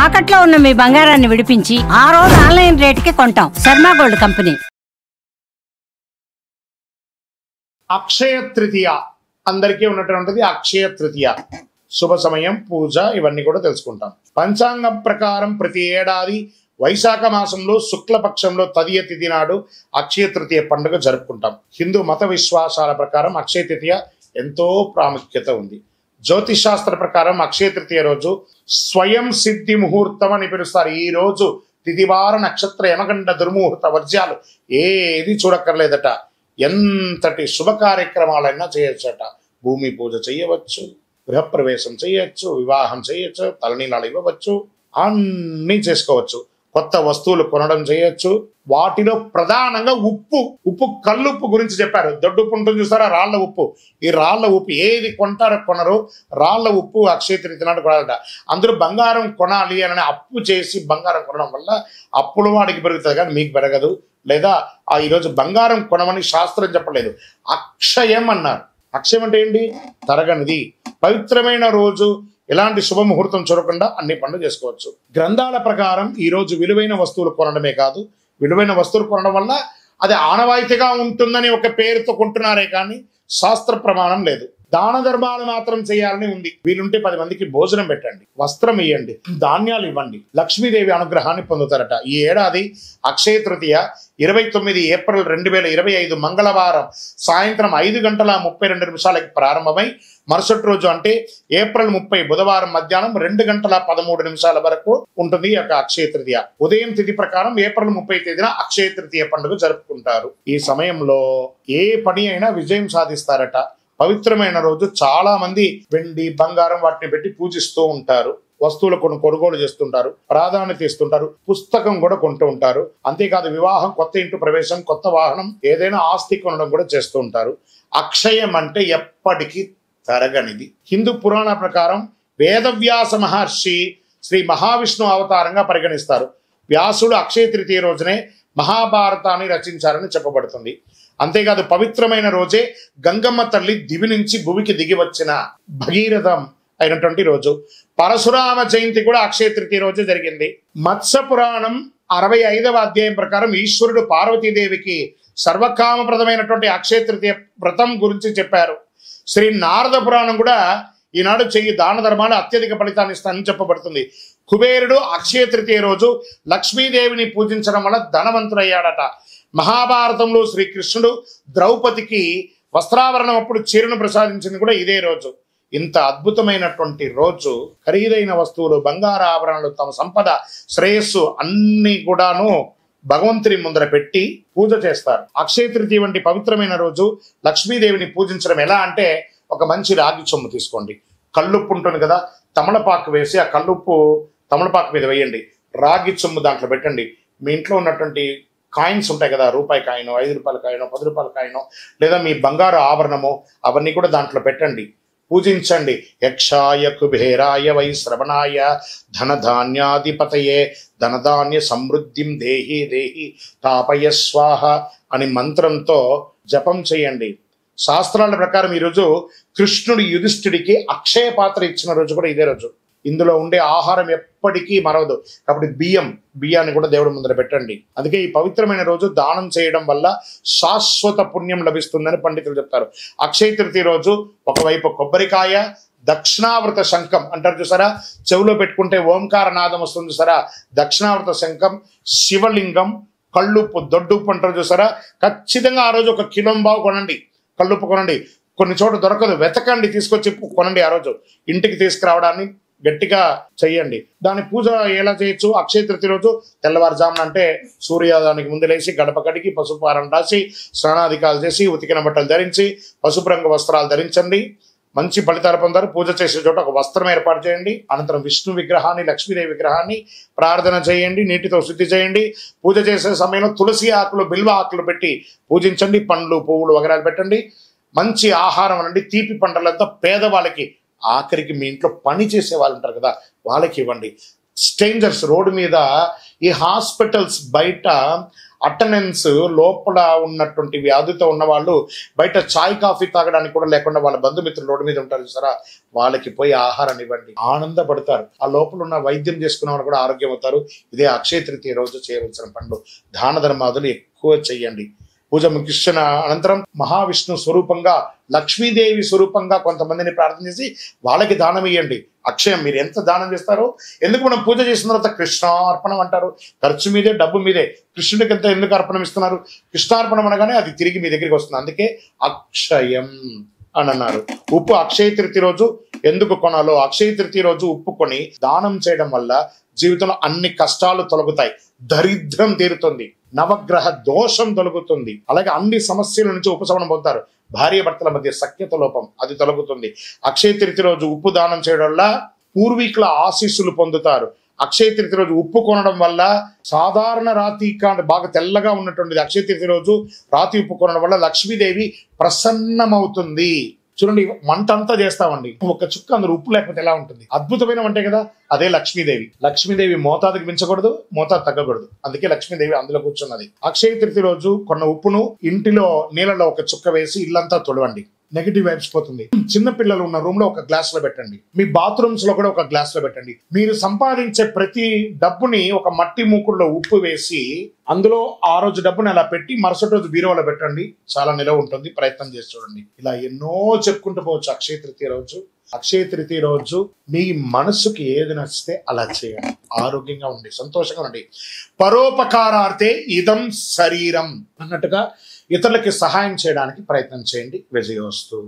తాకట్లో ఉన్న మీ బంగారాన్ని విడిపించి ఆ రోజు ఆన్లైన్ రేటుకి కొంటాం. Sharma gold company. అక్షయ తృతీయ అందరికీ ఉన్నటువంటిది. అక్షయ తృతీయ శుభ సమయం, పూజ, ఇవన్నీ కూడా తెలుసుకుంటాం. పంచాంగం ప్రకారం ప్రతి ఏడాది వైశాఖ మాసంలో శుక్లపక్షంలో తదియ తిథి నాడు అక్షయ తృతీయ పండుగ జరుపుకుంటాం. హిందూ మత విశ్వాసాల ప్రకారం అక్షయ తృతీయ ఎంతో ప్రాముఖ్యత ఉంది. జ్యోతిష్ శాస్త్ర ప్రకారం అక్షయ తృతీయ రోజు స్వయం సిద్ధి ముహూర్తం అని పిలుస్తారు. ఈ రోజు తిథివార నక్షత్ర యమగండ దుర్ముహూర్త వర్జ్యాలు ఏది చూడక్కర్లేదట. ఎంతటి శుభ కార్యక్రమాలైనా చేయొచ్చట. భూమి పూజ చేయవచ్చు, గృహప్రవేశం చేయొచ్చు, వివాహం చేయొచ్చు, తలనీలాలు ఇవ్వవచ్చు, అన్నీ చేసుకోవచ్చు. కొత్త వస్తువులు కొనడం చేయొచ్చు. వాటిలో ప్రధానంగా ఉప్పు కల్లుప్పు గురించి చెప్పారు. దొడ్డుప్పు ఉంటుంది చూస్తారా, రాళ్ల ఉప్పు. ఈ రాళ్ల ఉప్పు ఏది కొంటారో కొనరు, రాళ్ల ఉప్పు అక్షయ తృతీయ నాడు కొనాలట. అందరూ బంగారం కొనాలి అని అప్పు చేసి బంగారం కొనడం వల్ల అప్పుల వాడికి పెరుగుతుంది కానీ మీకు పెరగదు. లేదా ఈరోజు బంగారం కొనమని శాస్త్రం చెప్పలేదు, అక్షయం అన్నారు. అక్షయం అంటే ఏంటి? తరగనిది. పవిత్రమైన రోజు ఎలాంటి శుభముహూర్తం చూడకుండా అన్ని పనులు చేసుకోవచ్చు. గ్రంథాల ప్రకారం ఈ రోజు విలువైన వస్తువులు కొనడమే కాదు, విలువైన వస్తువులు కొనడం వల్ల అది ఆనవాయితీగా ఉంటుందని ఒక పేరుతో కొంటున్నారే కానీ శాస్త్ర ప్రమాణం లేదు. దాన ధర్మాలు మాత్రం చేయాలని ఉంది. వీలుంటే 10 మందికి భోజనం పెట్టండి, వస్త్రం ఇవ్వండి, ధాన్యాలు ఇవ్వండి, లక్ష్మీదేవి అనుగ్రహాన్ని పొందుతారట. ఈ ఏడాది అక్షయ తృతీయ 29 ఏప్రిల్ 2025 మంగళవారం సాయంత్రం 5:32 ప్రారంభమై మరుసటి రోజు అంటే ఏప్రిల్ 30 బుధవారం మధ్యాహ్నం 2:13 వరకు ఉంటుంది ఈ యొక్క అక్షయ తృతీయ. ఉదయం తిథి ప్రకారం ఏప్రిల్ 30 తేదీన అక్షయ తృతీయ పండుగ జరుపుకుంటారు. ఈ సమయంలో ఏ పని అయినా విజయం సాధిస్తారట. పవిత్రమైన రోజు చాలా మంది వెండి బంగారం వాటిని పెట్టి పూజిస్తూ ఉంటారు. వస్తువులు కొనుగోలు చేస్తుంటారు, ప్రాధాన్యత ఇస్తుంటారు, పుస్తకం కూడా కొంటూ ఉంటారు. అంతేకాదు వివాహం, కొత్త ఇంటి ప్రవేశం, కొత్త వాహనం, ఏదైనా ఆస్తి కొనడం కూడా చేస్తూ ఉంటారు. అక్షయం అంటే ఎప్పటికీ తరగనిది. హిందూ పురాణ ప్రకారం వేదవ్యాస మహర్షి శ్రీ మహావిష్ణు అవతారంగా పరిగణిస్తారు. వ్యాసుడు అక్షయ తృతీయ రోజునే మహాభారతాన్ని రచించారని చెప్పబడుతుంది. అంతేకాదు పవిత్రమైన రోజే గంగమ్మ తల్లి దివి నుంచి భూమికి దిగి వచ్చిన భగీరథం అయినటువంటి రోజు. పరశురామ జయంతి కూడా అక్షయ తృతీయ రోజు జరిగింది. మత్స్య పురాణం 65వ అధ్యాయం ప్రకారం ఈశ్వరుడు పార్వతీదేవికి సర్వకామప్రదమైనటువంటి అక్షయ తృతీయ వ్రతం గురించి చెప్పారు. శ్రీ నారద పురాణం కూడా ఈనాడు చెయ్యి దాన ధర్మాలు అత్యధిక ఫలితాన్ని ఇస్తానని చెప్పబడుతుంది. కుబేరుడు అక్షయ తృతీయ రోజు లక్ష్మీదేవిని పూజించడం వల్ల ధనవంతుడయ్యాడట. మహాభారతంలో శ్రీకృష్ణుడు ద్రౌపదికి వస్త్రావరణం అప్పుడు చీరను ప్రసాదించింది కూడా ఇదే రోజు. ఇంత అద్భుతమైనటువంటి రోజు ఖరీదైన వస్తువులు, బంగారు ఆభరణాలు, తమ సంపద, శ్రేయస్సు అన్ని కూడాను భగవంతుని ముందర పెట్టి పూజ చేస్తారు. అక్షయ తృతీయ వంటి పవిత్రమైన రోజు లక్ష్మీదేవిని పూజించడం ఎలా అంటే, ఒక మంచి రాగి చెంబు తీసుకోండి, కల్లుప్పు ఉంటుంది కదా, తమలపాకు వేసి ఆ కల్లుప్పు తమలపాకు మీద వేయండి, రాగి చెంబు దాంట్లో పెట్టండి. మీ ఇంట్లో ఉన్నటువంటి కాయిన్స్ ఉంటాయి కదా, రూపాయి కాయినో, 5 రూపాయల కాయినో, 10 రూపాయల కాయినో, లేదా మీ బంగారు ఆభరణమో అవన్నీ కూడా దాంట్లో పెట్టండి, పూజించండి. యక్షాయ కుబేరాయ వై శ్రవణాయ ధనధాన్యాధిపతయే ధనధాన్య సమృద్ధిం దేహి దేహి తాపయ స్వాహ అని మంత్రంతో జపం చేయండి. శాస్త్రాల ప్రకారం ఈరోజు కృష్ణుడు యుధిష్ఠుడికి అక్షయ పాత్ర ఇచ్చిన రోజు కూడా ఇదే రోజు. ఇందులో ఉండే ఆహారం ఎప్పటికీ మరవదు కాబట్టి బియ్యాన్ని కూడా దేవుడి ముందర పెట్టండి. అందుకే ఈ పవిత్రమైన రోజు దానం చేయడం వల్ల శాశ్వత పుణ్యం లభిస్తుందని పండితులు చెప్తారు. అక్షయ తృతీయ రోజు ఒకవైపు కొబ్బరికాయ, దక్షిణావృత శంఖం అంటారు చూసారా, చెవిలో పెట్టుకుంటే ఓంకార నాదం వస్తుంది చూసారా, దక్షిణావృత శంఖం, శివలింగం, కళ్ళుప్పు, దొడ్డుప్పు అంటారు చూసారా, ఖచ్చితంగా ఆ రోజు 1 కిలో కొనండి, కళ్ళుప్పు కొనండి. కొన్ని చోట్ల దొరకదు, వెతకండి, తీసుకొచ్చి కొనండి. ఆ రోజు ఇంటికి తీసుకురావడాన్ని గట్టిగా చెయ్యండి. దాని పూజ ఎలా చేయొచ్చు? అక్షయ తృతీయ రోజు తెల్లవారుజామున అంటే సూర్యోదయానికి ముందు లేచి గడప కడిగి పసుపు ఆరం రాసి స్నానాధికాలు చేసి ఉతికిన బట్టలు ధరించి పసుపు రంగు వస్త్రాలు ధరించండి. మంచి ఫలితాలు పొందారు. పూజ చేసే చోట ఒక వస్త్రం ఏర్పాటు చేయండి. అనంతరం విష్ణు విగ్రహాన్ని, లక్ష్మీదేవి విగ్రహాన్ని ప్రార్థన చేయండి, నీటితో శుద్ధి చేయండి. పూజ చేసే సమయంలో తులసి ఆకులు, బిల్వ ఆకులు పెట్టి పూజించండి. పండ్లు, పువ్వులు వగరాలు పెట్టండి. మంచి ఆహారం అనండి. తీపి పంటలంతా పేదవాళ్ళకి, ఆఖరికి మీ ఇంట్లో పని చేసే వాళ్ళు ఉంటారు కదా వాళ్ళకి ఇవ్వండి. స్ట్రేంజర్స్, రోడ్డు మీద, ఈ హాస్పిటల్స్ బయట అటెండెన్స్ లోపల ఉన్నటువంటి వ్యాధితో ఉన్న వాళ్ళు బయట చాయ్ కాఫీ తాగడానికి కూడా లేకుండా వాళ్ళ బంధుమిత్రులు రోడ్డు మీద ఉంటారు చూసారా, వాళ్ళకి పోయి ఆహారాన్ని ఇవ్వండి, ఆనందపడతారు. ఆ లోపల ఉన్న వైద్యం చేసుకున్న వాళ్ళు కూడా ఆరోగ్యం అవుతారు. ఇదే అక్షయ తృతీయ రోజు చేయవలసిన పనులు. దాన ధర్మాదులు ఎక్కువ చెయ్యండి. పూజ ముగిసిన అనంతరం మహావిష్ణు స్వరూపంగా, లక్ష్మీదేవి స్వరూపంగా కొంతమందిని ప్రార్థన చేసి వాళ్ళకి దానం ఇవ్వండి. అక్షయం మీరు ఎంత దానం చేస్తారో, ఎందుకు మనం పూజ చేసిన తర్వాత కృష్ణార్పణం అంటారు. ఖర్చు మీదే, డబ్బు మీదే. కృష్ణుడికి ఎంత ఎందుకు అర్పణం ఇస్తున్నారు? కృష్ణార్పణం అనగానే అది తిరిగి మీ దగ్గరికి వస్తుంది. అందుకే అక్షయం అని అన్నారు. ఉప్పు అక్షయ తృతీయ రోజు ఎందుకు కొనాలో, అక్షయ తృతీయ రోజు ఉప్పు కొని దానం చేయడం వల్ల జీవితంలో అన్ని కష్టాలు తొలగుతాయి, దరిద్రం తీరుతుంది, నవగ్రహ దోషం తొలగుతుంది, అలాగే అన్ని సమస్యల నుంచి ఉపశమనం పొందుతారు. భార్య భర్తల మధ్య సఖ్యత లోపం అది తొలగుతుంది. అక్షయ తృతీయ రోజు ఉప్పు దానం చేయడం వల్ల పూర్వీకుల ఆశీస్సులు పొందుతారు. అక్షయ తృతీయ రోజు ఉప్పు కొనడం వల్ల సాధారణ రాతి బాగా తెల్లగా ఉన్నటువంటిది అక్షయ తృతీయ రోజు రాతి ఉప్పు కొనడం వల్ల లక్ష్మీదేవి ప్రసన్నమవుతుంది. చూడండి, వంట అంతా చేస్తామండి, ఒక చుక్క అందులో ఉప్పు లేకపోతే ఎలా ఉంటుంది? అద్భుతమైన వంటే కదా. అదే లక్ష్మీదేవి. లక్ష్మీదేవి మోతాదుకి మించకూడదు, మోతాదు తగ్గకూడదు. అందుకే లక్ష్మీదేవి అందులో కూర్చున్నది. అక్షయ తృతీయ రోజు కొన్న ఉప్పును ఇంటిలో నీళ్ళలో ఒక చుక్క వేసి ఇల్లంతా తొడవండి. నెగిటివ్ వైబ్స్ పోతుంది. చిన్న పిల్లలు ఉన్న రూమ్ లో ఒక గ్లాస్ లో పెట్టండి. మీ బాత్రూమ్స్ లో కూడా ఒక గ్లాస్ లో పెట్టండి. మీరు సంపాదించే ప్రతి డబ్బుని ఒక మట్టి మూకుడులో ఉప్పు వేసి అందులో ఆ రోజు డబ్బుని అలా పెట్టి మరుసటి రోజు బీరువాలో పెట్టండి. చాలా నిలవ ఉంటుంది. ప్రయత్నం చేసి చూడండి. ఇలా ఎన్నో చెప్పుకుంటూ పోవచ్చు. అక్షయ తృతీయ రోజు, అక్షయ తృతీయ రోజు మీ మనసుకి ఏది నచ్చితే అలా చేయండి. ఆరోగ్యంగా ఉండి సంతోషంగా ఉండి. పరోపకారార్థే ఇదం శరీరం అన్నట్టుగా ఇతరులకి సహాయం చేయడానికి ప్రయత్నం చేయండి. విజయోస్తు.